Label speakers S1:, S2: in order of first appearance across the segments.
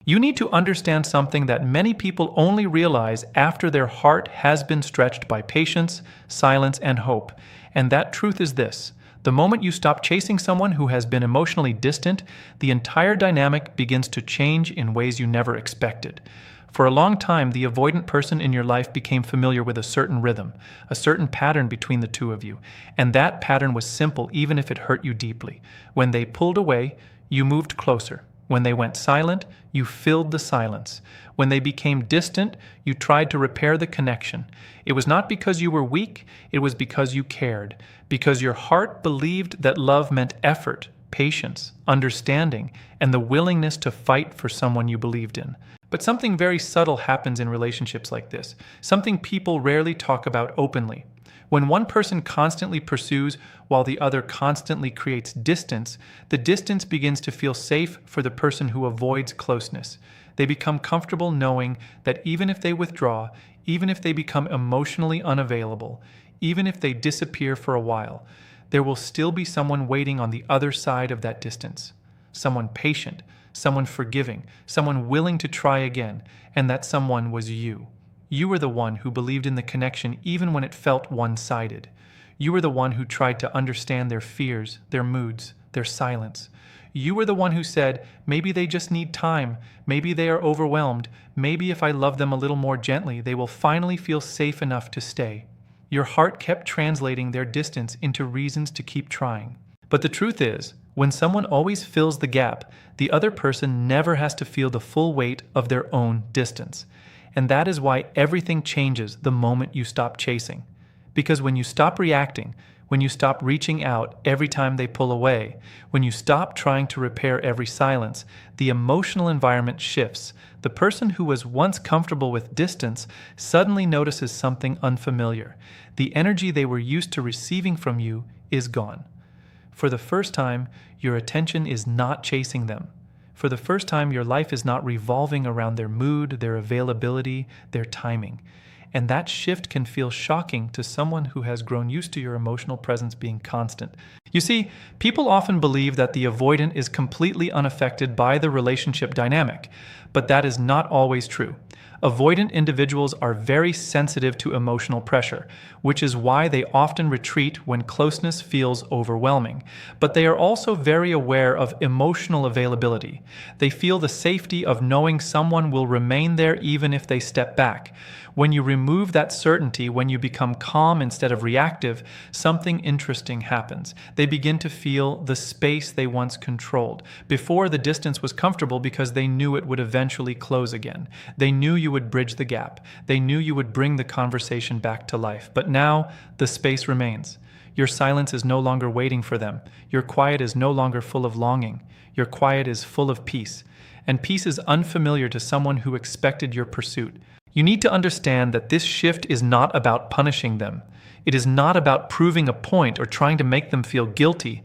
S1: You need to understand something that many people only realize after their heart has been stretched by patience, silence, and hope. And that truth is this: the moment you stop chasing someone who has been emotionally distant, the entire dynamic begins to change in ways you never expected. For a long time, the avoidant person in your life became familiar with a certain rhythm, a certain pattern between the two of you. And that pattern was simple even if it hurt you deeply. When they pulled away, you moved closer. When they went silent, you filled the silence. When they became distant, you tried to repair the connection. It was not because you were weak, it was because you cared, because your heart believed that love meant effort, patience, understanding, and the willingness to fight for someone you believed in. But something very subtle happens in relationships like this, something people rarely talk about openly. When one person constantly pursues while the other constantly creates distance, the distance begins to feel safe for the person who avoids closeness. They become comfortable knowing that even if they withdraw, even if they become emotionally unavailable, even if they disappear for a while, there will still be someone waiting on the other side of that distance. Someone patient, someone forgiving, someone willing to try again, and that someone was you. You were the one who believed in the connection even when it felt one-sided. You were the one who tried to understand their fears, their moods, their silence. You were the one who said, maybe they just need time, maybe they are overwhelmed, maybe if I love them a little more gently, they will finally feel safe enough to stay. Your heart kept translating their distance into reasons to keep trying. But the truth is, when someone always fills the gap, the other person never has to feel the full weight of their own distance. And that is why everything changes the moment you stop chasing. Because when you stop reacting, when you stop reaching out every time they pull away, when you stop trying to repair every silence, the emotional environment shifts. The person who was once comfortable with distance suddenly notices something unfamiliar. The energy they were used to receiving from you is gone. For the first time, your attention is not chasing them. For the first time, your life is not revolving around their mood, their availability, their timing. And that shift can feel shocking to someone who has grown used to your emotional presence being constant. You see, people often believe that the avoidant is completely unaffected by the relationship dynamic, but that is not always true. Avoidant individuals are very sensitive to emotional pressure, which is why they often retreat when closeness feels overwhelming. But they are also very aware of emotional availability. They feel the safety of knowing someone will remain there even if they step back. When you remove that certainty, when you become calm instead of reactive, something interesting happens. They begin to feel the space they once controlled. Before, the distance was comfortable because they knew it would eventually close again. They knew you would bridge the gap. They knew you would bring the conversation back to life. But now, the space remains. Your silence is no longer waiting for them. Your quiet is no longer full of longing. Your quiet is full of peace. And peace is unfamiliar to someone who expected your pursuit. You need to understand that this shift is not about punishing them. It is not about proving a point or trying to make them feel guilty.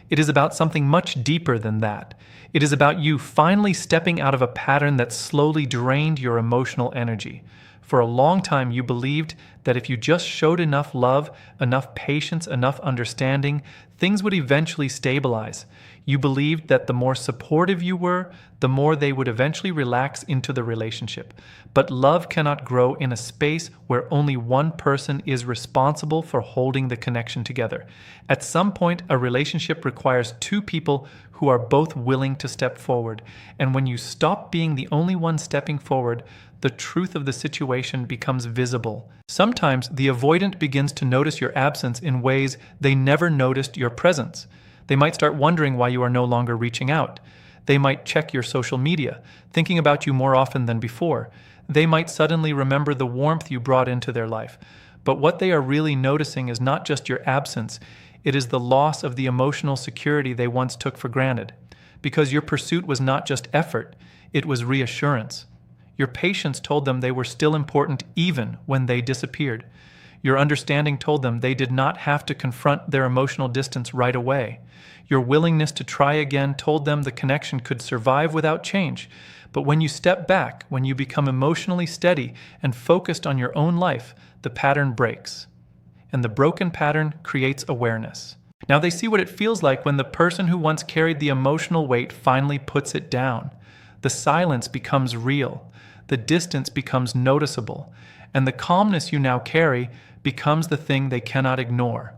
S1: It is about something much deeper than that. It is about you finally stepping out of a pattern that slowly drained your emotional energy. For a long time, you believed that if you just showed enough love, enough patience, enough understanding, things would eventually stabilize. You believed that the more supportive you were, the more they would eventually relax into the relationship. But love cannot grow in a space where only one person is responsible for holding the connection together. At some point, a relationship requires two people who are both willing to step forward. And when you stop being the only one stepping forward, the truth of the situation becomes visible. Sometimes the avoidant begins to notice your absence in ways they never noticed your presence. They might start wondering why you are no longer reaching out. They might check your social media, thinking about you more often than before. They might suddenly remember the warmth you brought into their life. But what they are really noticing is not just your absence, it is the loss of the emotional security they once took for granted. Because your pursuit was not just effort, it was reassurance. Your patience told them they were still important even when they disappeared. Your understanding told them they did not have to confront their emotional distance right away. Your willingness to try again told them the connection could survive without change. But when you step back, when you become emotionally steady and focused on your own life, the pattern breaks. And the broken pattern creates awareness. Now they see what it feels like when the person who once carried the emotional weight finally puts it down. The silence becomes real. The distance becomes noticeable. And the calmness you now carry becomes the thing they cannot ignore.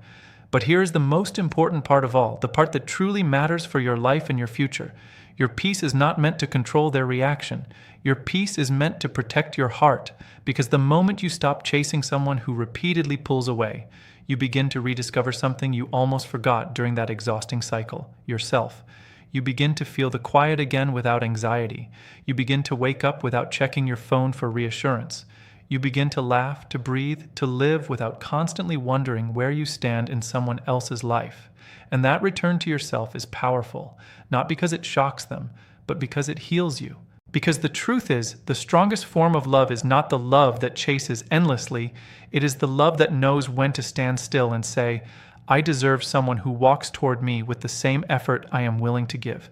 S1: But here is the most important part of all, the part that truly matters for your life and your future. Your peace is not meant to control their reaction. Your peace is meant to protect your heart, because the moment you stop chasing someone who repeatedly pulls away, you begin to rediscover something you almost forgot during that exhausting cycle, yourself. You begin to feel the quiet again without anxiety. You begin to wake up without checking your phone for reassurance. You begin to laugh, to breathe, to live without constantly wondering where you stand in someone else's life. And that return to yourself is powerful, not because it shocks them, but because it heals you. Because the truth is, the strongest form of love is not the love that chases endlessly, it is the love that knows when to stand still and say, I deserve someone who walks toward me with the same effort I am willing to give.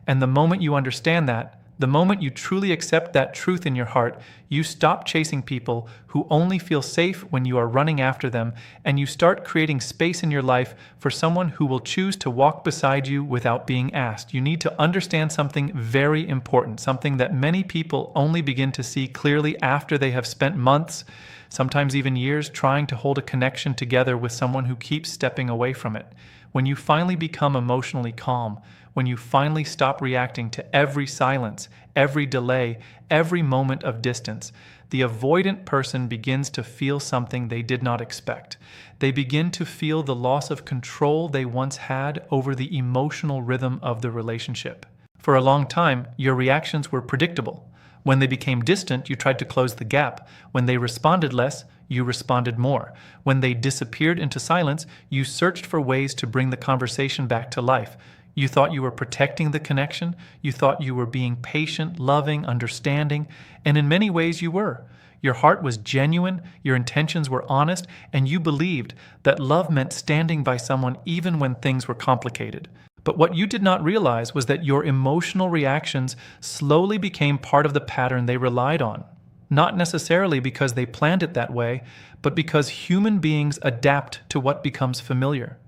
S1: And the moment you understand that, the moment you truly accept that truth in your heart, you stop chasing people who only feel safe when you are running after them, and you start creating space in your life for someone who will choose to walk beside you without being asked. You need to understand something very important, something that many people only begin to see clearly after they have spent months, sometimes even years, trying to hold a connection together with someone who keeps stepping away from it. When you finally become emotionally calm, when you finally stop reacting to every silence, every delay, every moment of distance, the avoidant person begins to feel something they did not expect. They begin to feel the loss of control they once had over the emotional rhythm of the relationship. For a long time, your reactions were predictable. When they became distant, you tried to close the gap. When they responded less, you responded more. When they disappeared into silence, you searched for ways to bring the conversation back to life. You thought you were protecting the connection. You thought you were being patient, loving, understanding, and in many ways you were. Your heart was genuine, your intentions were honest, and you believed that love meant standing by someone even when things were complicated. But what you did not realize was that your emotional reactions slowly became part of the pattern they relied on. Not necessarily because they planned it that way, but because human beings adapt to what becomes familiar.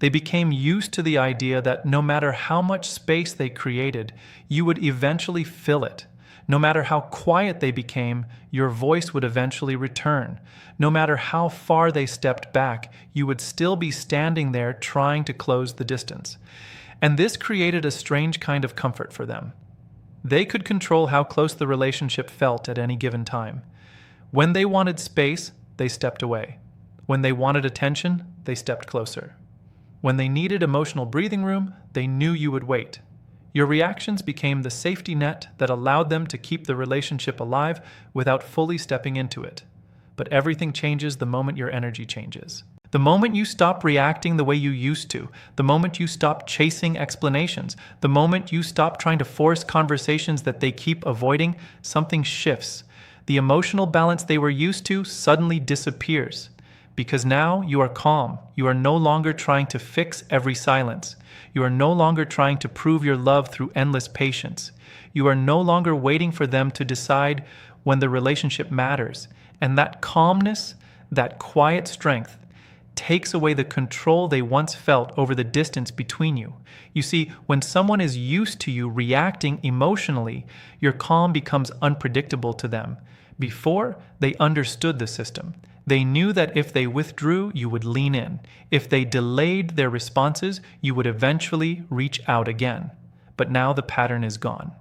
S1: They became used to the idea that no matter how much space they created, you would eventually fill it. No matter how quiet they became, your voice would eventually return. No matter how far they stepped back, you would still be standing there trying to close the distance. And this created a strange kind of comfort for them. They could control how close the relationship felt at any given time. When they wanted space, they stepped away. When they wanted attention, they stepped closer. When they needed emotional breathing room, they knew you would wait. Your reactions became the safety net that allowed them to keep the relationship alive without fully stepping into it. But everything changes the moment your energy changes. The moment you stop reacting the way you used to, the moment you stop chasing explanations, the moment you stop trying to force conversations that they keep avoiding, something shifts. The emotional balance they were used to suddenly disappears. Because now you are calm. You are no longer trying to fix every silence. You are no longer trying to prove your love through endless patience. You are no longer waiting for them to decide when the relationship matters. And that calmness, that quiet strength, takes away the control they once felt over the distance between you. You see, when someone is used to you reacting emotionally, your calm becomes unpredictable to them. Before, they understood the system. They knew that if they withdrew, you would lean in. If they delayed their responses, you would eventually reach out again. But now the pattern is gone.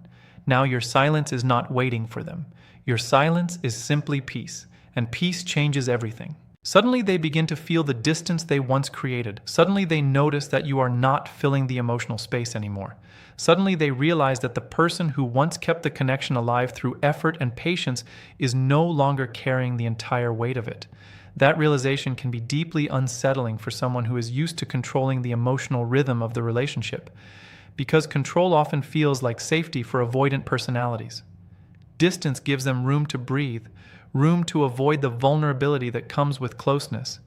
S1: Now your silence is not waiting for them. Your silence is simply peace, and peace changes everything. Suddenly they begin to feel the distance they once created. Suddenly they notice that you are not filling the emotional space anymore. Suddenly they realize that the person who once kept the connection alive through effort and patience is no longer carrying the entire weight of it. That realization can be deeply unsettling for someone who is used to controlling the emotional rhythm of the relationship, because control often feels like safety for avoidant personalities. Distance gives them room to breathe, room to avoid the vulnerability that comes with closeness.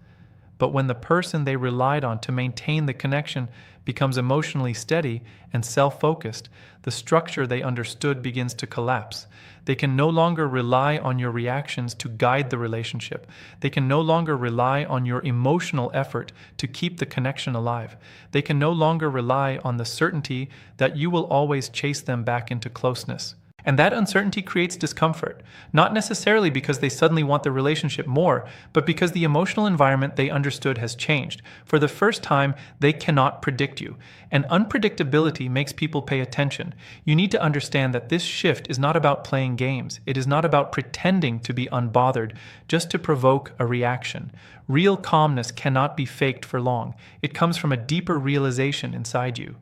S1: But when the person they relied on to maintain the connection becomes emotionally steady and self-focused, the structure they understood begins to collapse. They can no longer rely on your reactions to guide the relationship. They can no longer rely on your emotional effort to keep the connection alive. They can no longer rely on the certainty that you will always chase them back into closeness. And that uncertainty creates discomfort, not necessarily because they suddenly want the relationship more, but because the emotional environment they understood has changed. For the first time, they cannot predict you. And unpredictability makes people pay attention. You need to understand that this shift is not about playing games. It is not about pretending to be unbothered just to provoke a reaction. Real calmness cannot be faked for long. It comes from a deeper realization inside you.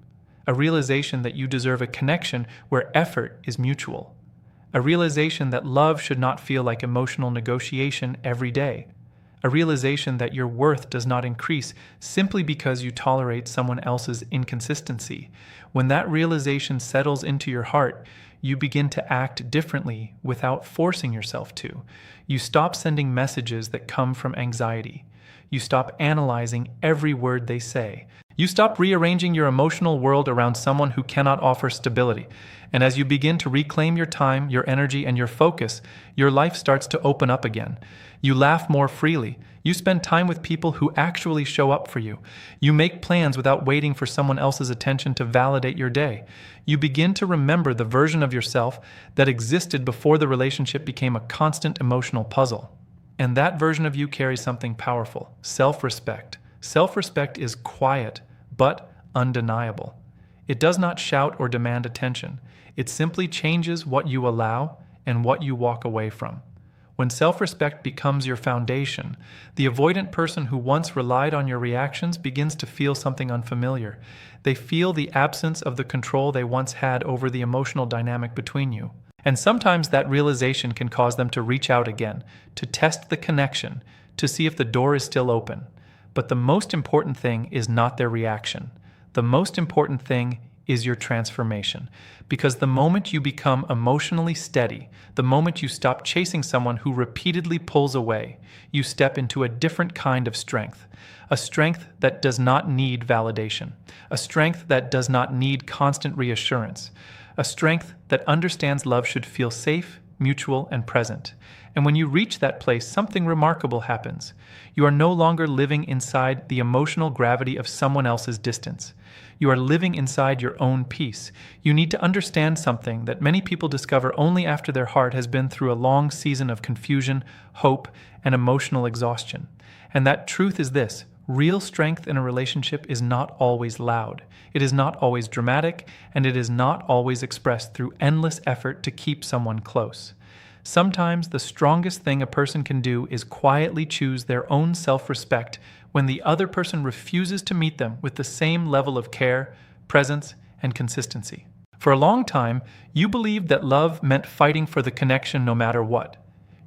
S1: A realization that you deserve a connection where effort is mutual. A realization that love should not feel like emotional negotiation every day. A realization that your worth does not increase simply because you tolerate someone else's inconsistency. When that realization settles into your heart, you begin to act differently without forcing yourself to. You stop sending messages that come from anxiety. You stop analyzing every word they say. You stop rearranging your emotional world around someone who cannot offer stability. And as you begin to reclaim your time, your energy, and your focus, your life starts to open up again. You laugh more freely. You spend time with people who actually show up for you. You make plans without waiting for someone else's attention to validate your day. You begin to remember the version of yourself that existed before the relationship became a constant emotional puzzle. And that version of you carries something powerful: self-respect. Self-respect is quiet, but undeniable. It does not shout or demand attention. It simply changes what you allow and what you walk away from. When self-respect becomes your foundation, the avoidant person who once relied on your reactions begins to feel something unfamiliar. They feel the absence of the control they once had over the emotional dynamic between you. And sometimes that realization can cause them to reach out again, to test the connection, to see if the door is still open. But the most important thing is not their reaction. The most important thing is your transformation. Because the moment you become emotionally steady, the moment you stop chasing someone who repeatedly pulls away, you step into a different kind of strength. A strength that does not need validation. A strength that does not need constant reassurance. A strength that understands love should feel safe, mutual, and present. And when you reach that place, something remarkable happens. You are no longer living inside the emotional gravity of someone else's distance. You are living inside your own peace. You need to understand something that many people discover only after their heart has been through a long season of confusion, hope, and emotional exhaustion. And that truth is this: real strength in a relationship is not always loud. It is not always dramatic, and it is not always expressed through endless effort to keep someone close. Sometimes the strongest thing a person can do is quietly choose their own self-respect when the other person refuses to meet them with the same level of care, presence, and consistency. For a long time, you believed that love meant fighting for the connection no matter what.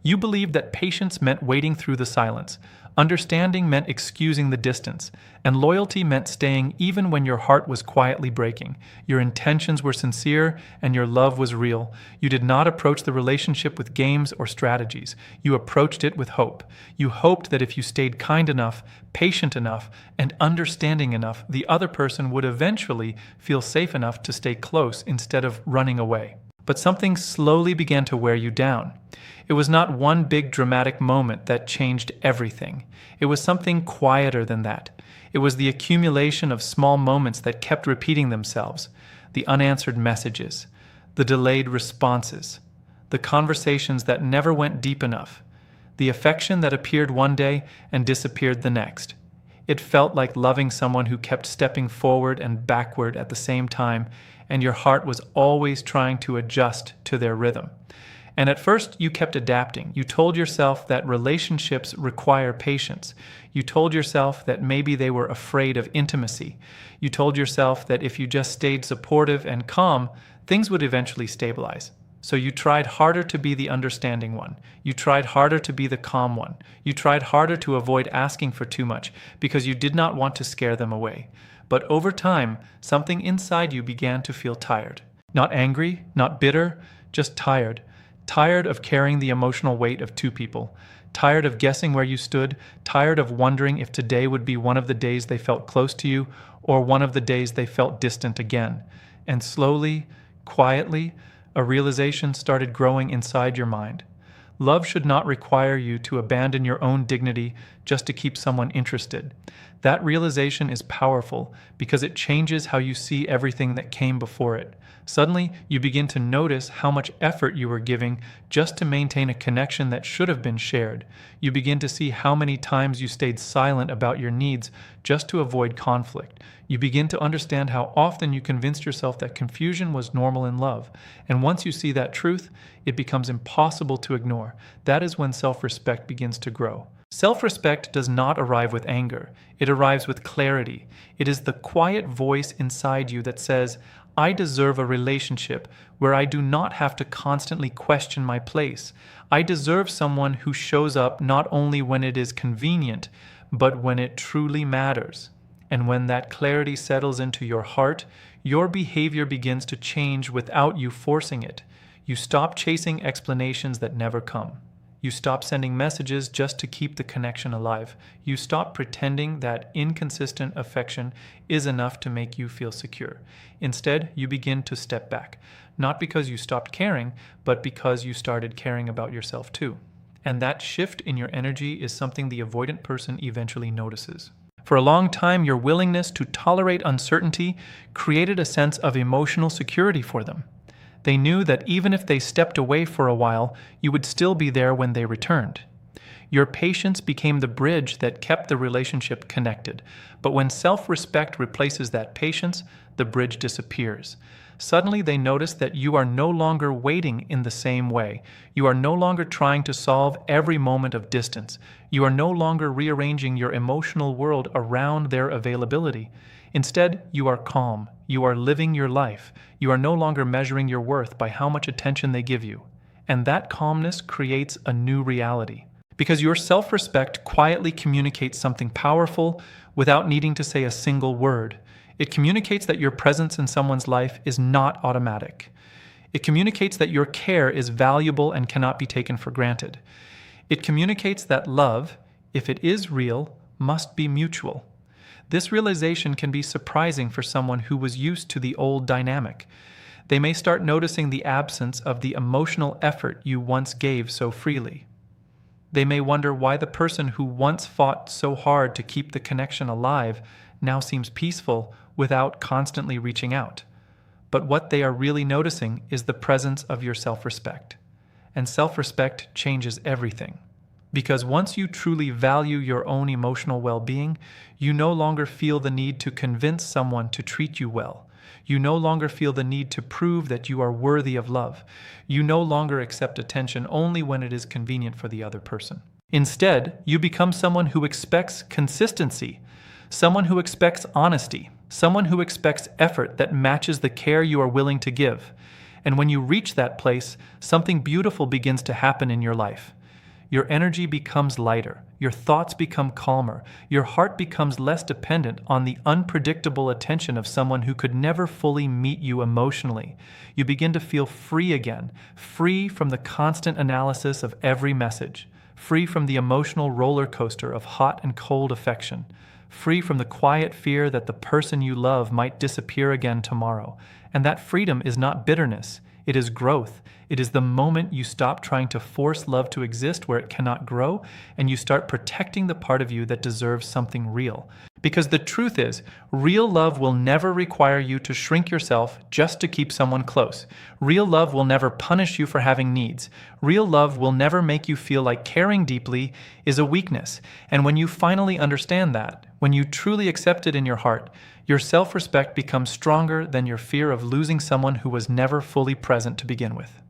S1: You believed that patience meant waiting through the silence, understanding meant excusing the distance, and loyalty meant staying even when your heart was quietly breaking. Your intentions were sincere and your love was real. You did not approach the relationship with games or strategies. You approached it with hope. You hoped that if you stayed kind enough, patient enough, and understanding enough, the other person would eventually feel safe enough to stay close instead of running away. But something slowly began to wear you down. It was not one big dramatic moment that changed everything. It was something quieter than that. It was the accumulation of small moments that kept repeating themselves, the unanswered messages, the delayed responses, the conversations that never went deep enough, the affection that appeared one day and disappeared the next. It felt like loving someone who kept stepping forward and backward at the same time, and your heart was always trying to adjust to their rhythm. And at first, you kept adapting. You told yourself that relationships require patience. You told yourself that maybe they were afraid of intimacy. You told yourself that if you just stayed supportive and calm, things would eventually stabilize. So you tried harder to be the understanding one. You tried harder to be the calm one. You tried harder to avoid asking for too much because you did not want to scare them away. But over time, something inside you began to feel tired. Not angry, not bitter, just tired. Tired of carrying the emotional weight of two people. Tired of guessing where you stood. Tired of wondering if today would be one of the days they felt close to you or one of the days they felt distant again. And slowly, quietly, a realization started growing inside your mind. Love should not require you to abandon your own dignity just to keep someone interested. That realization is powerful because it changes how you see everything that came before it. Suddenly, you begin to notice how much effort you were giving just to maintain a connection that should have been shared. You begin to see how many times you stayed silent about your needs just to avoid conflict. You begin to understand how often you convinced yourself that confusion was normal in love. And once you see that truth, it becomes impossible to ignore. That is when self-respect begins to grow. Self-respect does not arrive with anger. It arrives with clarity. It is the quiet voice inside you that says, I deserve a relationship where I do not have to constantly question my place. I deserve someone who shows up not only when it is convenient, but when it truly matters. And when that clarity settles into your heart, your behavior begins to change without you forcing it. You stop chasing explanations that never come. You stop sending messages just to keep the connection alive. You stop pretending that inconsistent affection is enough to make you feel secure. Instead, you begin to step back, not because you stopped caring, but because you started caring about yourself too. And that shift in your energy is something the avoidant person eventually notices. For a long time, your willingness to tolerate uncertainty created a sense of emotional security for them. They knew that even if they stepped away for a while, you would still be there when they returned. Your patience became the bridge that kept the relationship connected. But when self-respect replaces that patience, the bridge disappears. Suddenly they notice that you are no longer waiting in the same way. You are no longer trying to solve every moment of distance. You are no longer rearranging your emotional world around their availability. Instead, you are calm. You are living your life. You are no longer measuring your worth by how much attention they give you. And that calmness creates a new reality. Because your self-respect quietly communicates something powerful without needing to say a single word. It communicates that your presence in someone's life is not automatic. It communicates that your care is valuable and cannot be taken for granted. It communicates that love, if it is real, must be mutual. This realization can be surprising for someone who was used to the old dynamic. They may start noticing the absence of the emotional effort you once gave so freely. They may wonder why the person who once fought so hard to keep the connection alive now seems peaceful without constantly reaching out. But what they are really noticing is the presence of your self-respect. And self-respect changes everything. Because once you truly value your own emotional well-being, you no longer feel the need to convince someone to treat you well. You no longer feel the need to prove that you are worthy of love. You no longer accept attention only when it is convenient for the other person. Instead, you become someone who expects consistency, someone who expects honesty, someone who expects effort that matches the care you are willing to give. And when you reach that place, something beautiful begins to happen in your life. Your energy becomes lighter, your thoughts become calmer, your heart becomes less dependent on the unpredictable attention of someone who could never fully meet you emotionally. You begin to feel free again, free from the constant analysis of every message, free from the emotional roller coaster of hot and cold affection, free from the quiet fear that the person you love might disappear again tomorrow. And that freedom is not bitterness. It is growth. It is the moment you stop trying to force love to exist where it cannot grow, and you start protecting the part of you that deserves something real. Because the truth is, real love will never require you to shrink yourself just to keep someone close. Real love will never punish you for having needs. Real love will never make you feel like caring deeply is a weakness. And when you finally understand that, when you truly accept it in your heart, your self-respect becomes stronger than your fear of losing someone who was never fully present to begin with.